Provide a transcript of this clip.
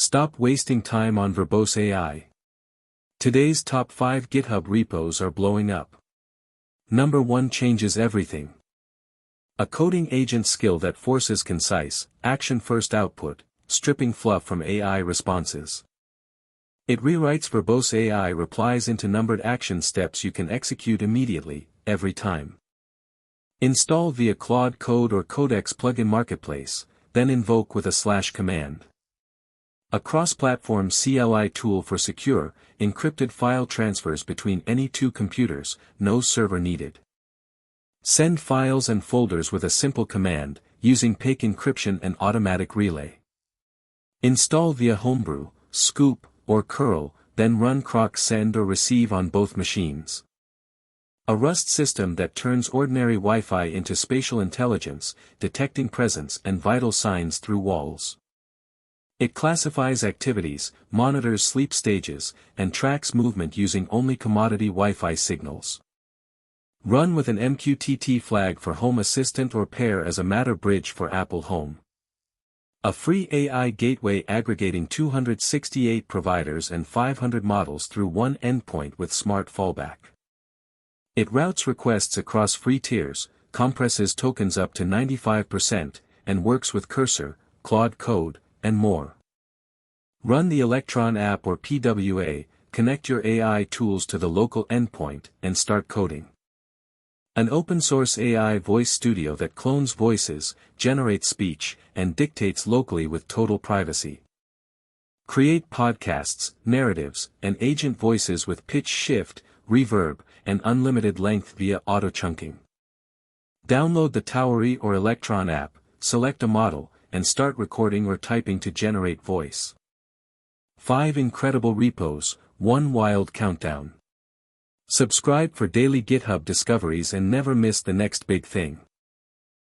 Stop wasting time on verbose AI. Today's top 5 GitHub repos are blowing up. Number 1 changes everything. A coding agent skill that forces concise, action-first output, stripping fluff from AI responses. It rewrites verbose AI replies into numbered action steps you can execute immediately, every time. Install via Claude Code or Codex plugin marketplace, then invoke with a /command. A cross-platform CLI tool for secure, encrypted file transfers between any two computers, no server needed. Send files and folders with a simple command, using PAKE encryption and automatic relay. Install via Homebrew, Scoop, or curl, then run croc send or receive on both machines. A Rust system that turns ordinary Wi-Fi into spatial intelligence, detecting presence and vital signs through walls. It classifies activities, monitors sleep stages, and tracks movement using only commodity Wi-Fi signals. Run with an MQTT flag for Home Assistant or pair as a Matter bridge for Apple Home. A free AI gateway aggregating 268 providers and 500 models through one endpoint with smart fallback. It routes requests across free tiers, compresses tokens up to 95%, and works with Cursor, Claude Code, and more. Run the Electron app or PWA, connect your AI tools to the local endpoint, and start coding. An open-source AI voice studio that clones voices, generates speech, and dictates locally with total privacy. Create podcasts, narratives, and agent voices with pitch shift, reverb, and unlimited length via auto-chunking. Download the Towery or Electron app, select a model, and start recording or typing to generate voice. 5 incredible repos, 1 wild countdown. Subscribe for daily GitHub discoveries and never miss the next big thing.